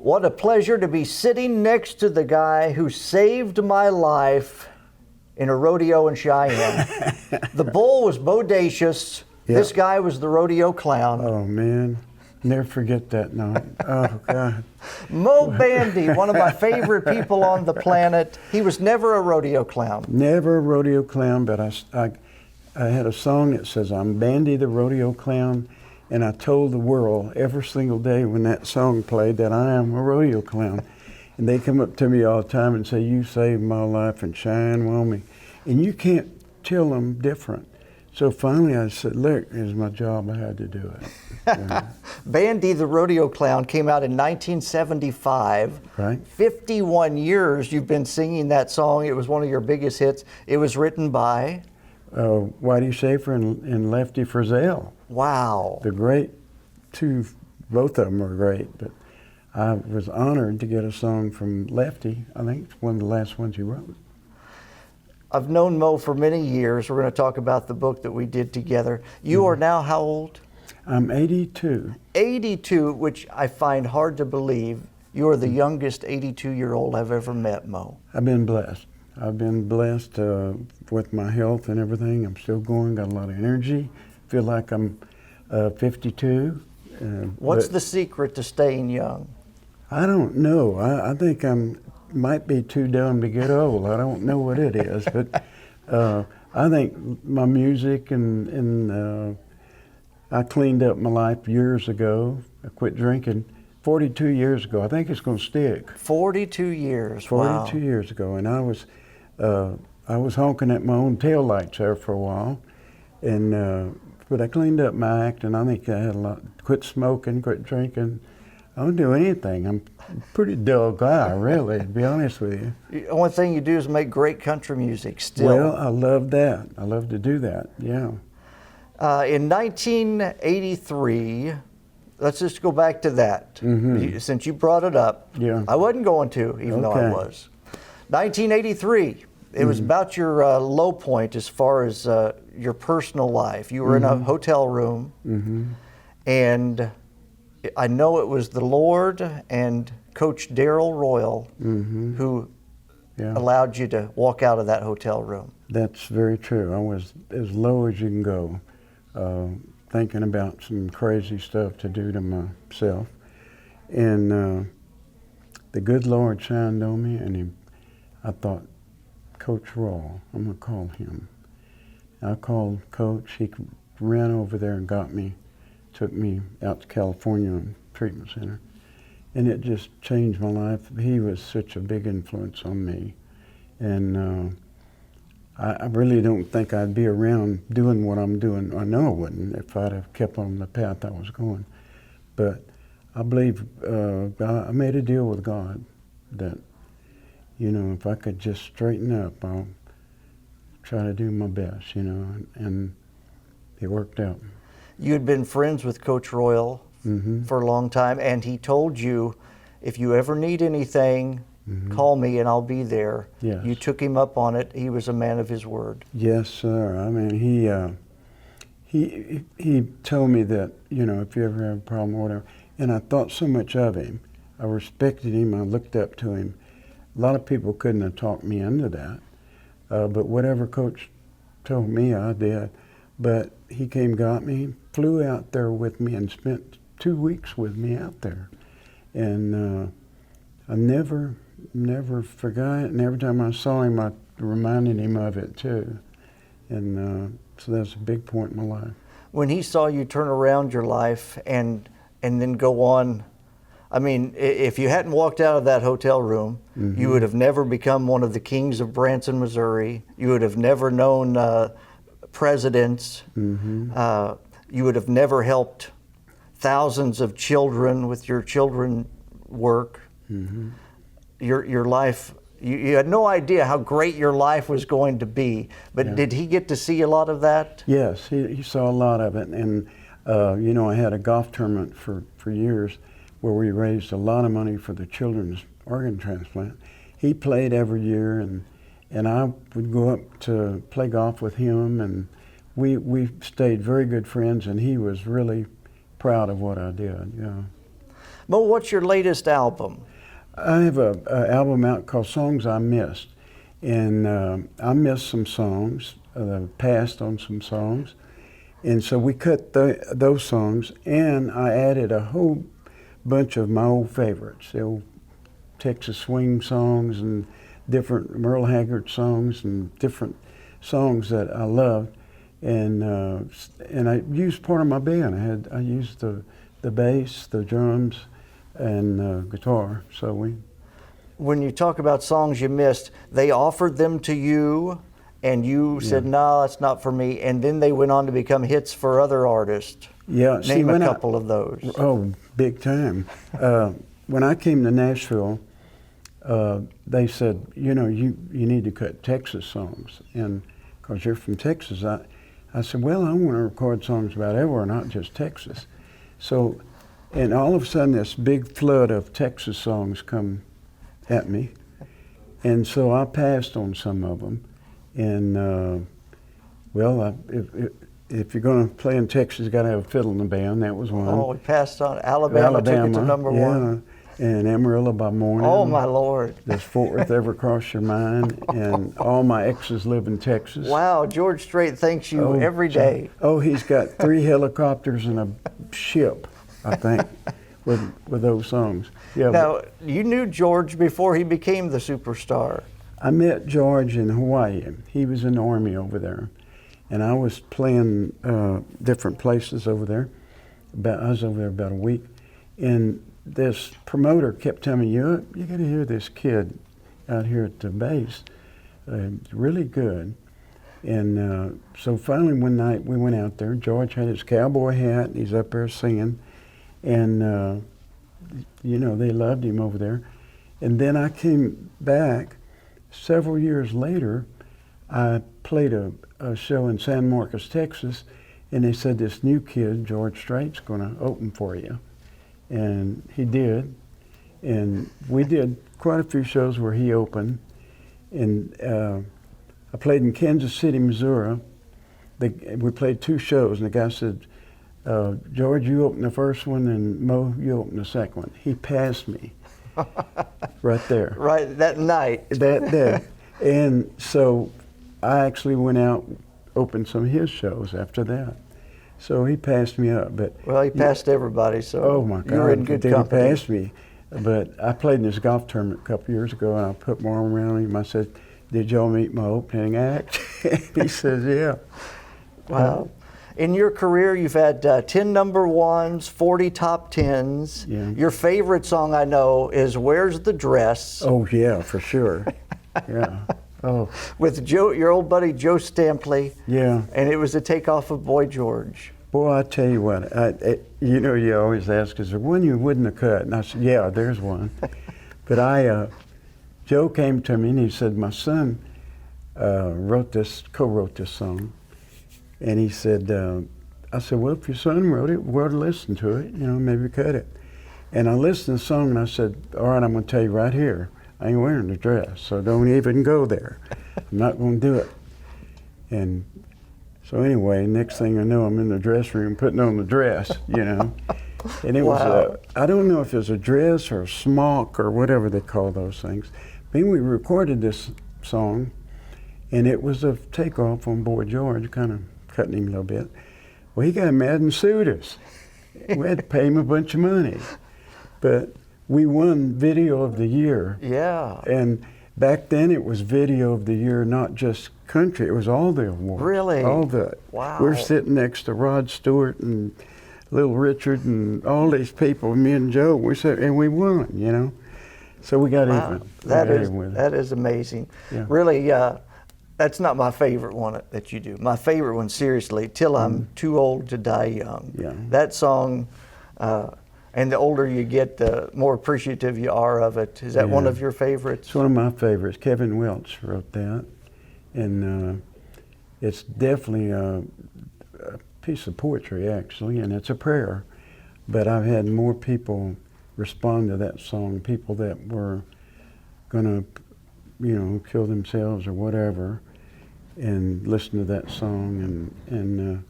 What a pleasure to be sitting next to the guy who saved my life in a rodeo in Cheyenne. The bull was bodacious. Yeah. This guy was the rodeo clown. Oh, man. Never forget that night. Oh, God. Moe Bandy, one of my favorite people on the planet. He was never a rodeo clown. Never a rodeo clown, but I had a song that says, I'm Bandy the rodeo clown, and I told the world every single day when that song played that I am a rodeo clown. And they come up to me all the time and say, you saved my life in Cheyenne, Wyoming. And you can't tell them different. So finally I said, look, it's my job, I had to do it. Yeah. Bandy the Rodeo Clown came out in 1975. Right. 51 years you've been singing that song. It was one of your biggest hits. It was written by? Whitey Schaefer and Lefty Frizzell. Wow. The great two, both of them are great, but I was honored to get a song from Lefty. I think it's one of the last ones he wrote. I've known Moe for many years. We're going to talk about the book that we did together. You are now how old? I'm 82. 82, which I find hard to believe. You are the youngest 82-year-old I've ever met, Moe. I've been blessed. I've been blessed with my health and everything. I'm still going, got a lot of energy. Feel like I'm 52. What's the secret to staying young? I don't know. I think might be too dumb to get old. I don't know what it is, but I think my music and I cleaned up my life years ago. I quit drinking 42 years ago. I think it's going to stick. 42 years. 42 wow. years ago, and I was honking at my own taillights there for a while, and but I cleaned up my act, and I think I had a lot. Quit smoking, quit drinking. I don't do anything. I'm a pretty dull guy, really, to be honest with you. The only thing you do is make great country music still. Well, I love that. I love to do that, yeah. In 1983, let's just go back to that. Mm-hmm. Since you brought it up, Yeah. I wasn't going to, even though I was. 1983, it was about your low point as far as your personal life. You were in a hotel room, and I know it was the Lord and Coach Darrell Royal who allowed you to walk out of that hotel room. That's very true. I was as low as you can go, thinking about some crazy stuff to do to myself. And the good Lord shined on me, and I thought, Coach Royal, I'm going to call him. I called Coach. He ran over there and got me, took me out to California treatment center, and it just changed my life. He was such a big influence on me, and I really don't think I'd be around doing what I'm doing. I know I wouldn't if I'd have kept on the path I was going, but I believe I made a deal with God that, you know, if I could just straighten up, I'll try to do my best, you know, and it worked out. You had been friends with Coach Royal for a long time, and he told you, if you ever need anything, call me and I'll be there. Yes. You took him up on it. He was a man of his word. Yes, sir. I mean, he told me that, you know, if you ever have a problem or whatever, and I thought so much of him. I respected him. I looked up to him. A lot of people couldn't have talked me into that, but whatever Coach told me, I did. But he came, got me, flew out there with me, and spent 2 weeks with me out there. And I never forgot it. And every time I saw him, I reminded him of it too. And so that's a big point in my life. When he saw you turn around your life and then go on, I mean, if you hadn't walked out of that hotel room, you would have never become one of the kings of Branson, Missouri. You would have never known presidents. You would have never helped thousands of children with your children work. Your life, you had no idea how great your life was going to be, but did he get to see a lot of that? Yes, he saw a lot of it. And you know, I had a golf tournament for years where we raised a lot of money for the children's organ transplant. He played every year, and I would go up to play golf with him, and we stayed very good friends, and he was really proud of what I did. Yeah. Mo, what's your latest album? I have a album out called Songs I Missed, and I missed some songs, passed on some songs, and so we cut those songs, and I added a whole bunch of my old favorites, the old Texas swing songs and different Merle Haggard songs and different songs that I loved, and I used part of my band. I used the bass, the drums, and guitar. So when you talk about songs you missed, they offered them to you, and you said, "No, that's not for me." And then they went on to become hits for other artists. Yeah, name a couple of those. Oh, big time. When I came to Nashville, they said, you need to cut Texas songs, and because you're from Texas, I said, well, I want to record songs about everywhere, not just Texas. So, and all of a sudden, this big flood of Texas songs come at me, and so I passed on some of them. And if you're going to play in Texas, you got to have a fiddle in the band. That was one. Oh, we passed on. Alabama took it to number one. And Amarillo by Morning. Oh, my Lord. Does Fort Worth ever cross your mind? And all my exes live in Texas. Wow, George Strait thanks you every day. Oh, he's got 3 helicopters and a ship, I think, with those songs. Yeah. Now, you knew George before he became the superstar. I met George in Hawaii. He was in the Army over there. And I was playing different places over there. I was over there about a week. And this promoter kept telling me, you got to hear this kid out here at the base. Really good. And so finally one night we went out there. George had his cowboy hat, and he's up there singing. And, they loved him over there. And then I came back several years later. I played a show in San Marcos, Texas, and they said this new kid, George Strait's going to open for you. And he did, and we did quite a few shows where he opened. And I played in Kansas City, Missouri. We played 2 shows, and the guy said, George, you open the first one, and Mo, you open the second one. He passed me right there. Right, that night. That day. And so I actually went out, opened some of his shows after that. So he passed me up, but well, he passed everybody. So oh my God, you're in good company. He passed me, but I played in this golf tournament a couple years ago, and I put my arm around him. I said, "Did y'all meet my opening act?" He says, "Yeah." Wow. In your career, you've had 10 number ones, 40 top 10s. Yeah. Your favorite song I know is "Where's the Dress?" Oh yeah, for sure. Yeah. Oh. With your old buddy Joe Stampley. Yeah. And it was a takeoff of Boy George. Boy, I tell you what, you always ask, is there one you wouldn't have cut? And I said, yeah, there's one. But Joe came to me and he said, my son co-wrote this song. And he said, I said, well, if your son wrote it, we'll listen to it, maybe cut it. And I listened to the song and I said, all right, I'm going to tell you right here, I ain't wearing a dress, so don't even go there. I'm not going to do it. And so anyway, next thing I know, I'm in the dress room putting on the dress, And it was, I don't know if it was a dress or a smock or whatever they call those things. Then we recorded this song, and it was a takeoff on Boy George, kind of cutting him a little bit. Well, he got mad and sued us. We had to pay him a bunch of money. But we won Video of the Year. Yeah. And back then it was Video of the Year, not just country. It was all the awards. Really? All the. Wow. We're sitting next to Rod Stewart and Little Richard and all these people, me and Joe. We said, and we won, So we got even. That is amazing. Yeah. Really, that's not my favorite one that you do. My favorite one, seriously, Till I'm Too Old to Die Young. Yeah. That song, and the older you get, the more appreciative you are of it. Is that one of your favorites? It's one of my favorites. Kevin Welch wrote that. And it's definitely a piece of poetry, actually, and it's a prayer. But I've had more people respond to that song, people that were going to, kill themselves or whatever, and listen to that song. And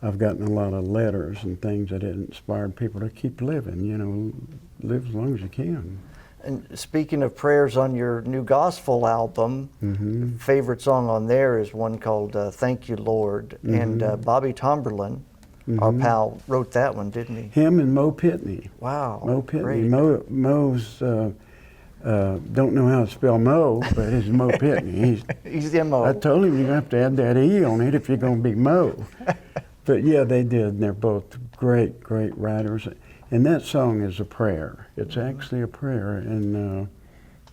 I've gotten a lot of letters and things that inspired people to keep living, you know, live as long as you can. And speaking of prayers, on your new gospel album, favorite song on there is one called Thank You, Lord. And Bobby Tomberlin, our pal, wrote that one, didn't he? Him and Moe Pitney. Wow. Moe Pitney. Great. Moe's, don't know how to spell Moe, but it's Moe Pitney. He's the Mo. I told him you're going to have to add that E on it if you're going to be Moe. But yeah, they did, and they're both great, great writers. And that song is a prayer. It's actually a prayer, and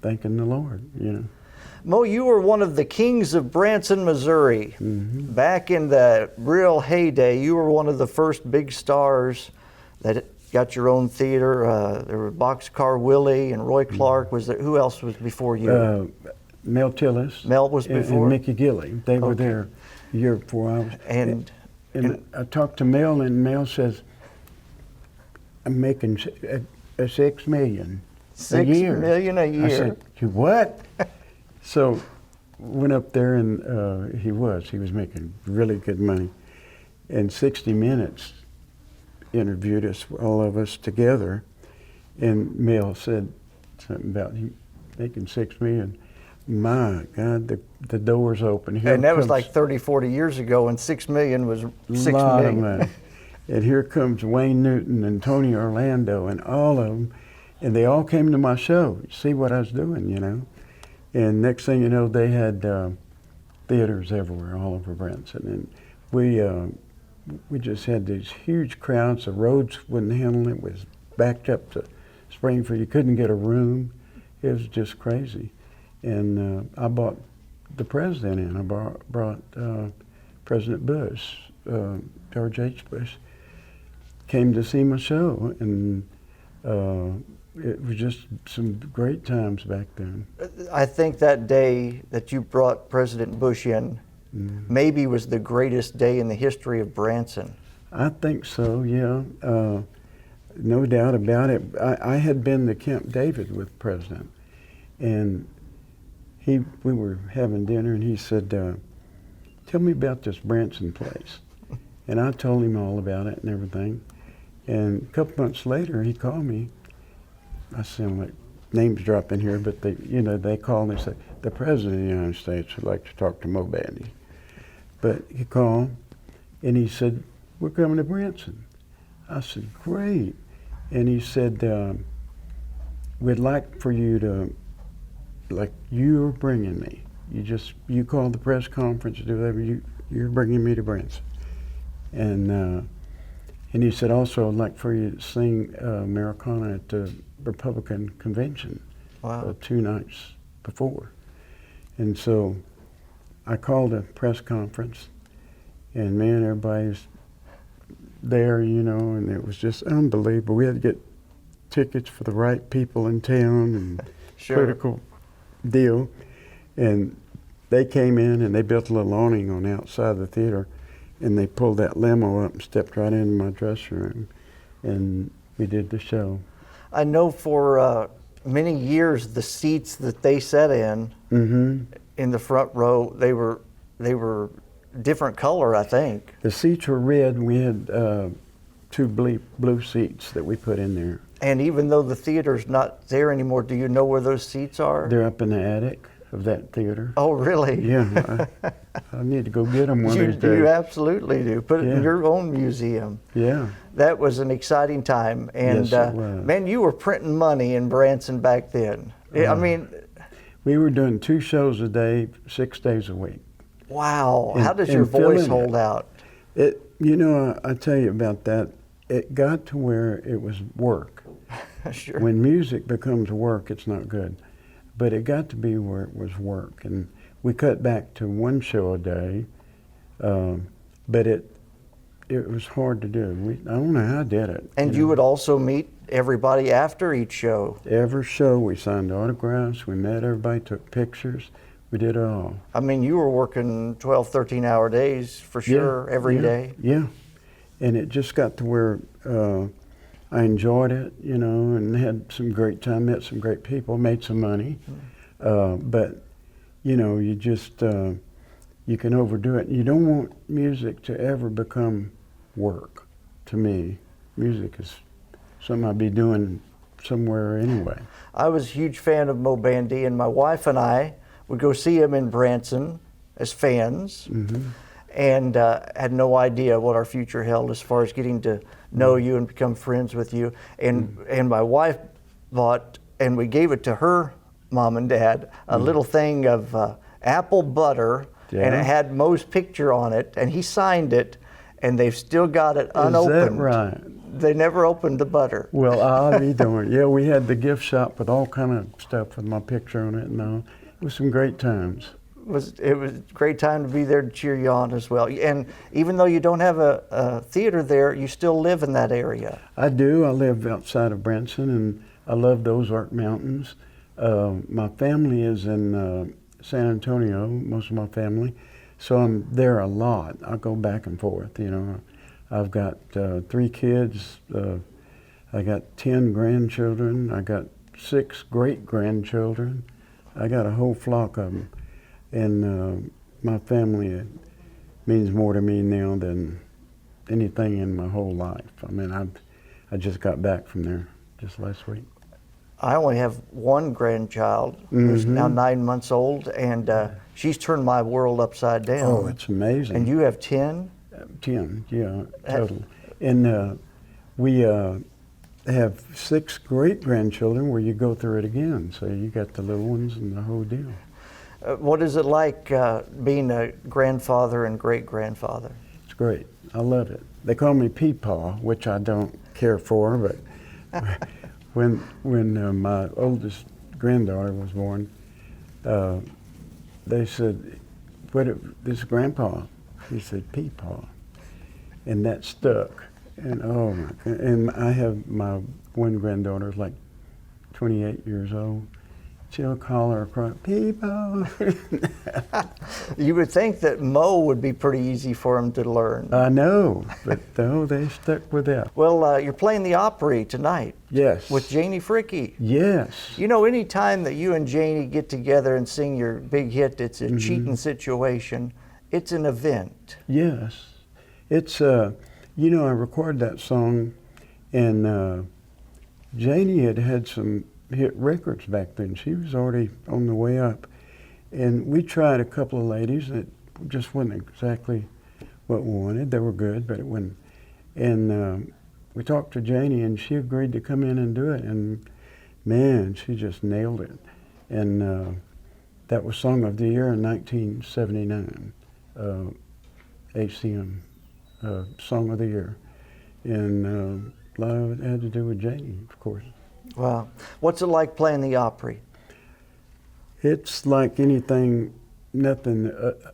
thanking the Lord, you know. Mo, you were one of the kings of Branson, Missouri. Back in the real heyday, you were one of the first big stars that got your own theater. There were Boxcar Willie and Roy Clark. Was there? Who else was before you? Mel Tillis. Mel was before? And Mickey Gilley. They were there a year before I was. And I talked to Mel, and Mel says, I'm making $6 million a year. $6 million a year. I said, you what? So went up there, and he was making really good money. And 60 Minutes interviewed us, all of us together, and Mel said something about he making $6 million. My God, the doors open. Here and that was like 30, 40 years ago, and $6 million was $6 lot million. Of money. And here comes Wayne Newton and Tony Orlando and all of them, and they all came to my show to see what I was doing, you know. And next thing you know, they had theaters everywhere, all over Branson, and we just had these huge crowds. The roads wouldn't handle it. It was backed up to Springfield. You couldn't get a room. It was just crazy. And I brought the president in. I brought President Bush, George H. Bush, came to see my show, and it was just some great times back then. I think that day that you brought President Bush in maybe was the greatest day in the history of Branson. I think so, yeah. No doubt about it. I had been to Camp David with the president, and we were having dinner, and he said, tell me about this Branson place. And I told him all about it and everything. And a couple months later, he called me. I sound like names dropping here, but they called and they said, the President of the United States would like to talk to Moe Bandy. But he called, and he said, we're coming to Branson. I said, great. And he said, we'd like for you to, like you're bringing me. You call the press conference, do whatever, you're bringing me to Branson. And he said, also, I'd like for you to sing Americana at the Republican convention 2 nights before. And so I called a press conference, and man, everybody's there, you know, and it was just unbelievable. We had to get tickets for the right people in town, and critical deal. And they came in, and they built a little awning on the outside of the theater, and they pulled that limo up and stepped right into my dressing room, and we did the show. I know for many years the seats that they sat in the front row, they were different color, I think. The seats were red, and we had 2 blue seats that we put in there. And even though the theater's not there anymore, do you know where those seats are? They're up in the attic of that theater. Oh, really? Yeah, I need to go get them one of these days. You absolutely do. Put it in your own museum. Yeah. That was an exciting time. And yes, it was. Man, you were printing money in Branson back then. I mean, we were doing 2 shows a day, 6 days a week. Wow. How does your voice hold out? You know, I tell you about that. It got to where it was work. Sure. When music becomes work, it's not good. But it got to be where it was work, and we cut back to 1 show a day. But it was hard to do. I don't know how I did it. And you would also meet everybody after each show. Every show, we signed autographs. We met everybody, took pictures. We did it all. I mean, you were working 12, 13-hour days for sure, every day. Yeah, and it just got to where I enjoyed it, you know, and had some great time, met some great people, made some money. But, you know, you just, you can overdo it. You don't want music to ever become work. To me, music is something I'd be doing somewhere anyway. I was a huge fan of Moe Bandy, and my wife and I would go see him in Branson as fans, and had no idea what our future held as far as getting to know you and become friends with you. And my wife bought, and we gave it to her mom and dad, a little thing of apple butter, and it had Moe's picture on it, and he signed it, and they've still got it unopened. Is that right? They never opened the butter. Well, I'll be darned. Yeah, we had the gift shop with all kind of stuff with my picture on it, and it was some great times. It was a great time to be there to cheer you on as well. And even though you don't have a theater there, you still live in that area. I do. I live outside of Branson, and I love the Ozark Mountains. My family is in San Antonio, most of my family, so I'm there a lot. I go back and forth, you know. I've got 3 kids. I got 10 grandchildren. I got 6 great-grandchildren. I got a whole flock of them. And my family means more to me now than anything in my whole life. I mean, I just got back from there just last week. I only have one grandchild who's now 9 months old, and she's turned my world upside down. Oh, it's amazing. And you have 10? 10, yeah, total. And we have 6 great-grandchildren where you go through it again. So you got the little ones and the whole deal. What is it like being a grandfather and great-grandfather? It's great. I love it. They call me Peepaw, which I don't care for, but when my oldest granddaughter was born, they said, this Grandpa? He said, Peepaw. And that stuck. And oh my God. And I have my one granddaughter, like 28 years old. She'll call her across, Peepaw. You would think that Moe would be pretty easy for him to learn. I know, but no, they stuck with that. Well, you're playing the Opry tonight. Yes. With Janie Fricke. Yes. You know, any time that you and Janie get together and sing your big hit, it's a cheating situation. It's an event. Yes. It's, you know, I recorded that song, and Janie had some hit records back then. She was already on the way up. And we tried a couple of ladies that just wasn't exactly what we wanted. They were good, but it wasn't. And we talked to Janie, and she agreed to come in and do it. And man, she just nailed it. And that was Song of the Year in 1979, HCM Song of the Year. And a lot of it had to do with Janie, of course. Wow. What's it like playing the Opry? It's like anything, nothing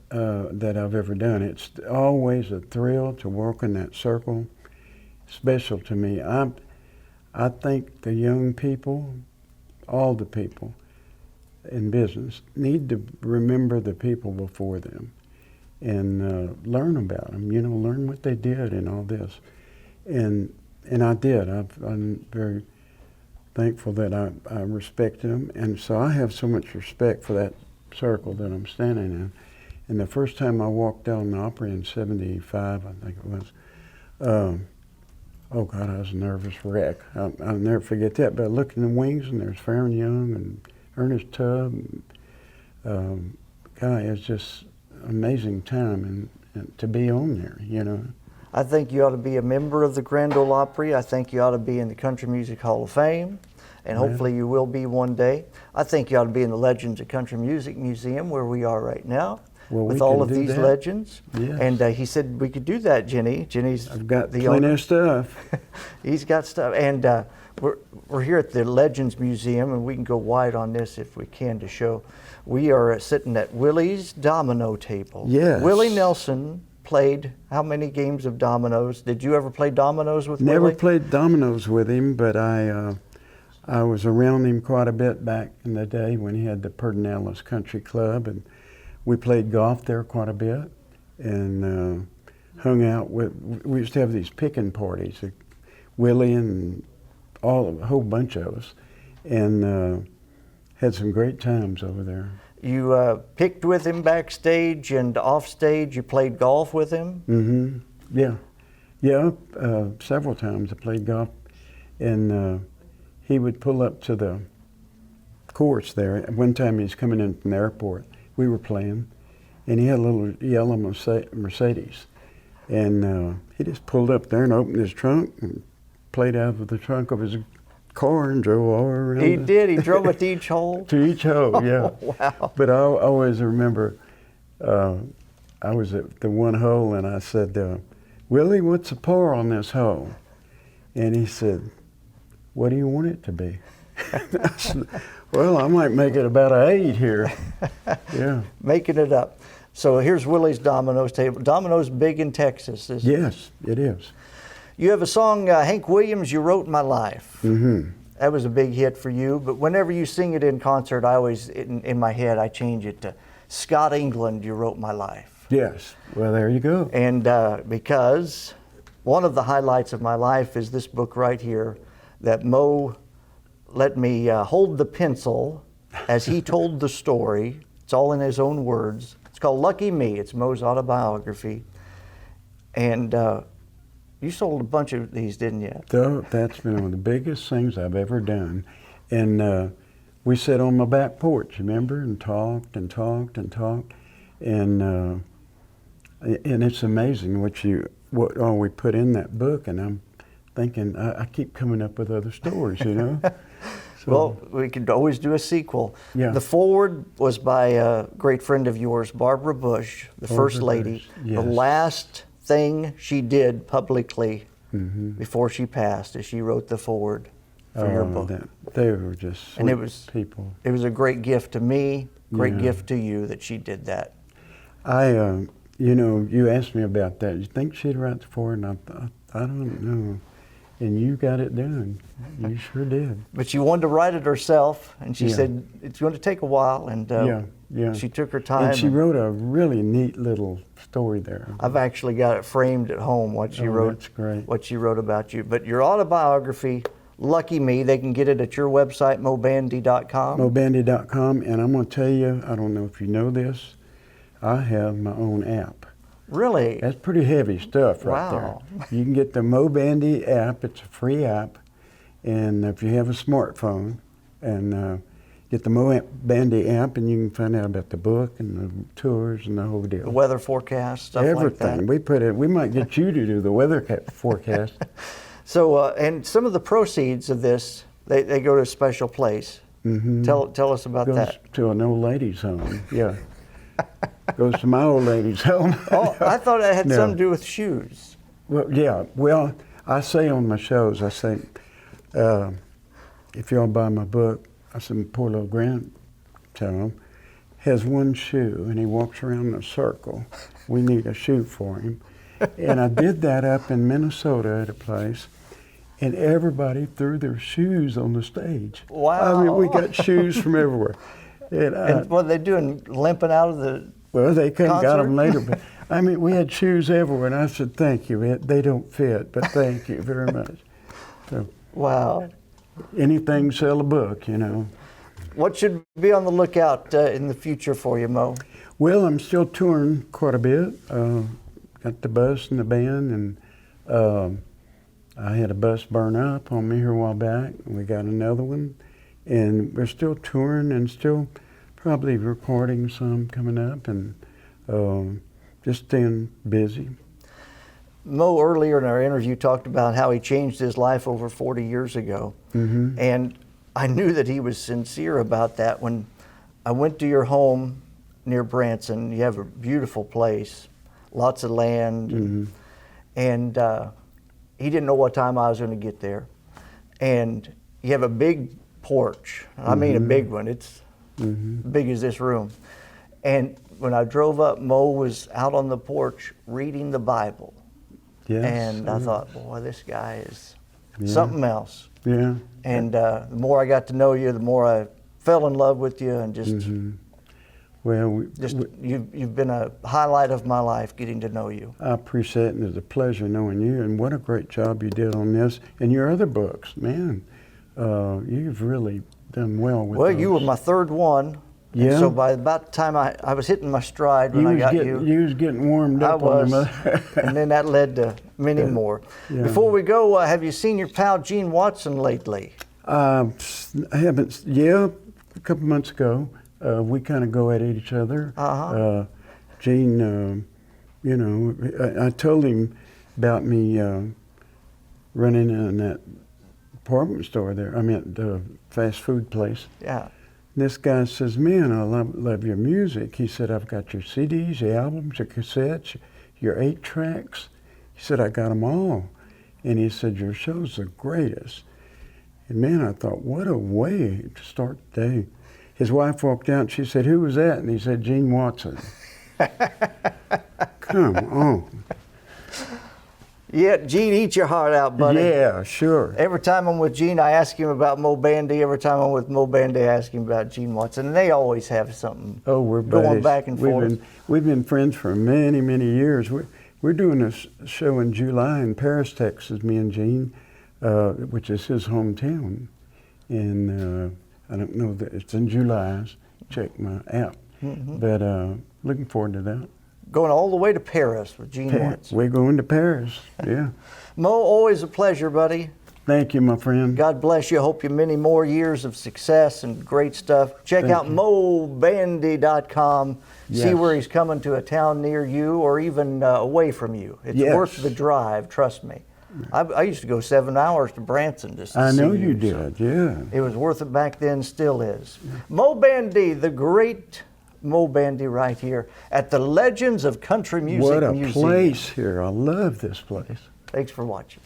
that I've ever done. It's always a thrill to work in that circle. Special to me. I think the young people, all the people in business, need to remember the people before them and learn about them. You know, learn what they did and all this. And I did. I'm very thankful that I respected them, and so I have so much respect for that circle that I'm standing in. And the first time I walked down the Opry in '75, I think it was, oh God, I was a nervous wreck. I'll never forget that. But I looked in the wings, and there's Farron Young and Ernest Tubb. And, God, it was just an amazing time and to be on there, you know. I think you ought to be a member of the Grand Ole Opry. I think you ought to be in the Country Music Hall of Fame, and hopefully you will be one day. I think you ought to be in the Legends of Country Music Museum, where we are right now, with all of these legends. Yes. And he said we could do that, Jenny. Jenny's I've got the plenty owner. of stuff. He's got stuff. And we're here at the Legends Museum, and we can go wide on this if we can to show. We are sitting at Willie's domino table. Yes. Willie Nelson played how many games of dominoes? Did you ever play dominoes with Never Willie? played dominoes with him, but I was around him quite a bit back in the day when he had the Pedernales Country Club, and we played golf there quite a bit, and hung out with. We used to have these picking parties, Willie and a whole bunch of us, and had some great times over there. You picked with him backstage and off stage. You played golf with him. Mm-hmm. Yeah, Yeah, several times I played golf, and he would pull up to the course there. One time he was coming in from the airport. We were playing, and he had a little yellow Mercedes, and he just pulled up there and opened his trunk and played out of the trunk of his car and drove all around. He did. He drove it to each hole. To each hole, yeah. Oh, wow. But I always remember, I was at the one hole, and I said, "Willie, what's the par on this hole?" And he said, "What do you want it to be?" I said, "Well, I might make it about an 8 here." Yeah. Making it up. So here's Willie's Domino's table. Domino's big in Texas. Yes, it is. You have a song, Hank Williams, You Wrote My Life. Mm-hmm. That was a big hit for you, but whenever you sing it in concert, I always, in my head, I change it to Scott England, You Wrote My Life. Yes. Well, there you go. And because one of the highlights of my life is this book right here that Moe let me hold the pencil as he told the story. It's all in his own words. It's called Lucky Me. It's Moe's autobiography. And you sold a bunch of these, didn't you? That's been one of the biggest things I've ever done. And we sat on my back porch, remember, and talked and talked and talked. And it's amazing what all we put in that book. And I'm thinking, I keep coming up with other stories, you know? So, well, we could always do a sequel. Yeah. The foreword was by a great friend of yours, barbarabush, the First Lady. Yes. The last thing she did publicly mm-hmm. before she passed is she wrote the foreword for your book. They were just sweet and it was people. It was a great gift to me, great Yeah. gift to you that she did that. You asked me about that. You think she'd write the foreword? And I thought, I don't know. And you got it done. You sure did. But she wanted to write it herself, and she Yeah. said it's going to take a while, and yeah. she took her time. And she wrote a really neat little story there. I've actually got it framed at home, what she wrote. That's great. What she wrote about you. But your autobiography, Lucky Me, they can get it at your website, moebandy.com. moebandy.com, and I'm going to tell you, I don't know if you know this, I have my own app. Really? That's pretty heavy stuff right Wow. there. You can get the Moe Bandy app. It's a free app. And if you have a smartphone, and get the Moe Bandy app, and you can find out about the book and the tours and the whole deal. The weather forecast, stuff Everything. like that. We might get you to do the weather forecast. So, and some of the proceeds of this, they go to a special place. Mm-hmm. Tell us about Goes that. to an old lady's home. Yeah. Goes to my old lady's home. Oh, I thought it had No. something to do with shoes. Well, yeah. Well, I say on my shows, I say, if y'all buy my book, I said, poor little grandchild has one shoe, and he walks around in a circle. We need a shoe for him. And I did that up in Minnesota at a place, and everybody threw their shoes on the stage. Wow. I mean, we got shoes from everywhere. And what are they doing, limping out of the Well, they couldn't got them concert? later, but I mean, we had shoes everywhere, and I said, thank you. They don't fit, but thank you very much. So, Wow. anything sell a book, you know. What should be on the lookout in the future for you, Moe? Well, I'm still touring quite a bit. Got the bus and the band, and I had a bus burn up on me here a while back. We got another one, and we're still touring and still probably recording some coming up, and just staying busy. Moe, earlier in our interview, talked about how he changed his life over 40 years ago. Mm-hmm. And I knew that he was sincere about that when I went to your home near Branson. You have a beautiful place, lots of land. Mm-hmm. And he didn't know what time I was going to get there. And you have a big porch. I mean a big one. It's big as this room. And when I drove up, Moe was out on the porch reading the Bible. Yes. And I thought, boy, this guy is something else. Yeah. And the more I got to know you, the more I fell in love with you, and just, Well, you've been a highlight of my life, getting to know you. I appreciate it, and it's a pleasure knowing you, and what a great job you did on this and your other books. Man, you've really done well with Well, those. you were my third one, And Yeah. so by about the time I was hitting my stride when I got you. You was getting warmed up on the mother. And then that led to many more. Yeah. Before we go, have you seen your pal Gene Watson lately? I haven't. Yeah, a couple months ago, we kind of go at each other. Gene, you know, I told him about me running in that department store there. I mean, the fast food place. Yeah. This guy says, "Man, I love your music." He said, "I've got your CDs, your albums, your cassettes, your 8-tracks." He said, "I got them all." And he said, "Your show's the greatest." And man, I thought, what a way to start the day. His wife walked out and she said, "Who was that?" And he said, "Gene Watson." Come on. Yeah, Gene, eat your heart out, buddy. Yeah, sure. Every time I'm with Gene, I ask him about Moe Bandy. Every time I'm with Moe Bandy, I ask him about Gene Watson. And they always have something We're going buddies. back and forth. We've been friends for many, many years. We're doing a show in July in Paris, Texas, me and Gene, which is his hometown. And I don't know, that it's in July. Check my app. But looking forward to that. Going all the way to Paris with Gene Watson. We're going to Paris, yeah. Mo, always a pleasure, buddy. Thank you, my friend. God bless you. Hope you many more years of success and great stuff. Check out moebandy.com. Yes. See where he's coming to a town near you or even away from you. It's worth the drive, trust me. I used to go 7 hours to Branson just to see I know you did, yeah. It was worth it back then, still is. Moe Bandy, the great Moe Bandy right here at the Legends of Country Music What a Museum. place here. I love this place. Thanks for watching.